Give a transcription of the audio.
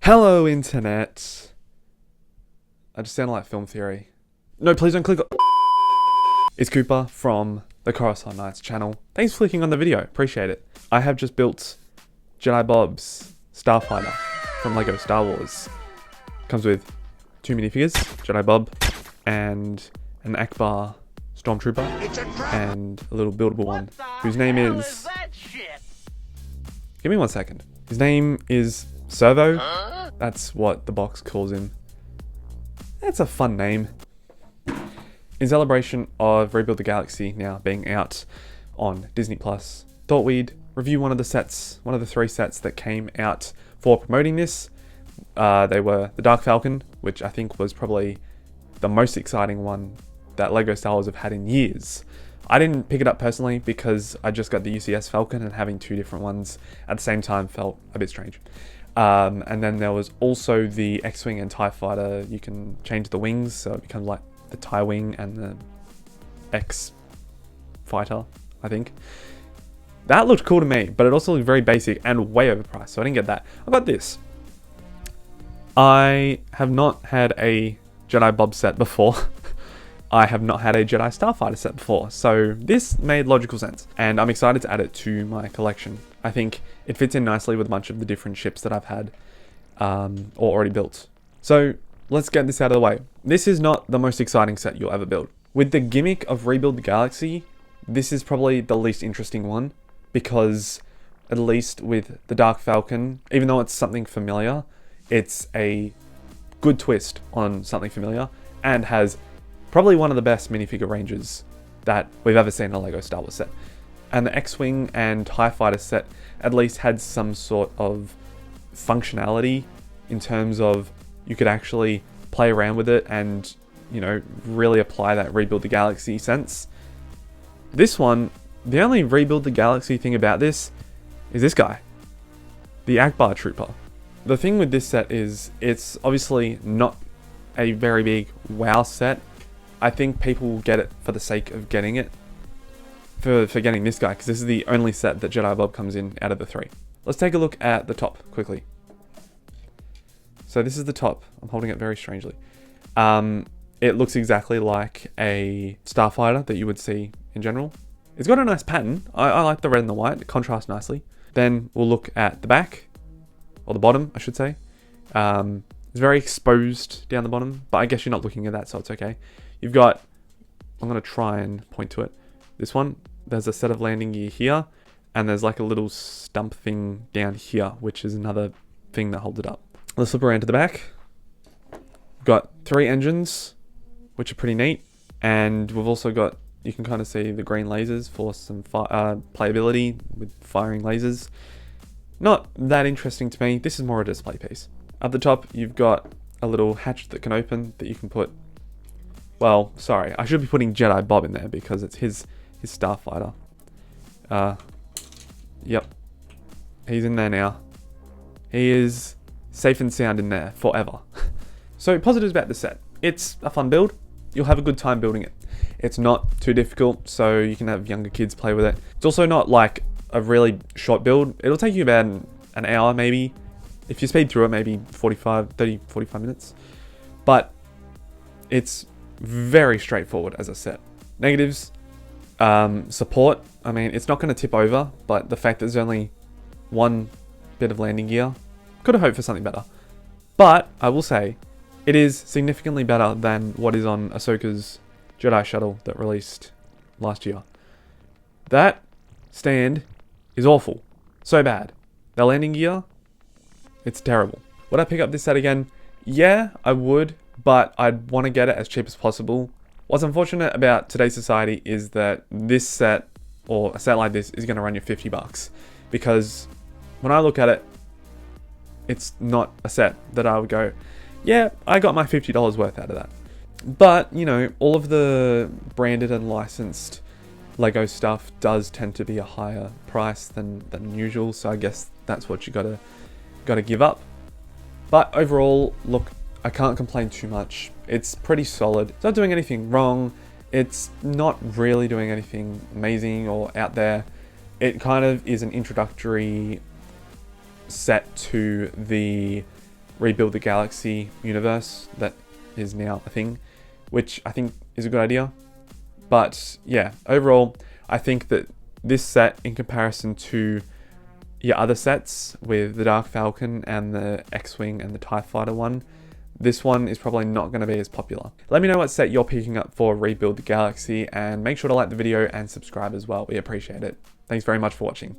Hello, internet. I just sound like film theory. No, please don't click on. It's Cooper from the Coruscant Knights channel. Thanks for clicking on the video. Appreciate it. I have just built Jedi Bob's Starfighter from Lego Star Wars. Comes with 2 minifigures, Jedi Bob and an Ackbar Stormtrooper and a little buildable one whose name is... Give me 1 second. His name is Servo. That's what the box calls him. That's a fun name. In celebration of Rebuild the Galaxy now being out on Disney+, thought we'd review one of the 3 sets that came out for promoting this. They were the Dark Falcon, which I think was probably the most exciting one that Lego Star Wars have had in years. I didn't pick it up personally because I just got the UCS Falcon, and having 2 different ones at the same time felt a bit strange. And then there was also the X-wing and tiefighter. You can change the wings, so it becomes like the tie wing and the X-fighter, I think. That looked cool to me, but it also looked very basic and way overpriced, so I didn't get that. I got this. I have not had a Jedi Bob set before. I have not had a Jedi Starfighter set before, so this made logical sense, and I'm excited to add it to my collection. I think it fits in nicely with a bunch of the different ships that I've had or already built. So let's get this out of the way. This is not the most exciting set you'll ever build. With the gimmick of Rebuild the Galaxy, this is probably the least interesting one, because at least with the Dark Falcon, even though it's something familiar, it's a good twist on something familiar and has probably one of the best minifigure ranges that we've ever seen in a Lego Star Wars set. And the X-wing and TIE fighter set at least had some sort of functionality in terms of you could actually play around with it and, you know, really apply that Rebuild the Galaxy sense. This one, the only Rebuild the Galaxy thing about this is this guy, the Ackbar Trooper. The thing with this set is it's obviously not a very big wow set. I think people will get it for the sake of getting it, for getting this guy, because this is the only set that Jedi Bob comes in out of the 3. Let's take a look at the top quickly. So this is the top. I'm holding it very strangely. It looks exactly like a Starfighter that you would see in general. It's got a nice pattern. I like the red and the white. It contrasts nicely. Then we'll look at the back, or the bottom, I should say. It's very exposed down the bottom, but I guess you're not looking at that, so it's okay. You've got, I'm going to try and point to it. This one, there's a set of landing gear here, and there's like a little stump thing down here, which is another thing that holds it up. Let's flip around to the back. We've got 3 engines, which are pretty neat, and we've also got, you can kind of see the green lasers for some playability with firing lasers. Not that interesting to me. This is more a display piece. At the top, you've got a little hatch that can open that you can put... Well, sorry, I should be putting Jedi Bob in there because it's his Starfighter. Yep. He's in there now. He is safe and sound in there forever. So, positives about the set. It's a fun build. You'll have a good time building it. It's not too difficult, so you can have younger kids play with it. It's also not like a really short build. It'll take you about an hour maybe. If you speed through it, maybe 45 minutes. But it's very straightforward as a set. Negatives, support. I mean, it's not going to tip over, but the fact that there's only 1 bit of landing gear, could have hoped for something better. But I will say, it is significantly better than what is on Ahsoka's Jedi shuttle that released last year. That stand is awful. So bad. The landing gear, it's terrible. Would I pick up this set again? Yeah, I would, but I'd want to get it as cheap as possible. What's unfortunate about today's society is that this set, or a set like this, is going to run you $50. Because when I look at it, it's not a set that I would go, yeah, I got my $50 worth out of that. But, you know, all of the branded and licensed Lego stuff does tend to be a higher price than usual, so I guess that's what you gotta give up. But overall, look, I can't complain too much. It's pretty solid. It's not doing anything wrong. It's not really doing anything amazing or out there. It kind of is an introductory set to the Rebuild the Galaxy universe that is now a thing, which I think is a good idea. But yeah, overall, I think that this set, in comparison to your other sets with the Dark Falcon and the X-wing and the Tiefighter one, this one is probably not going to be as popular. Let me know what set you're picking up for Rebuild the Galaxy, and make sure to like the video and subscribe as well. We appreciate it. Thanks very much for watching.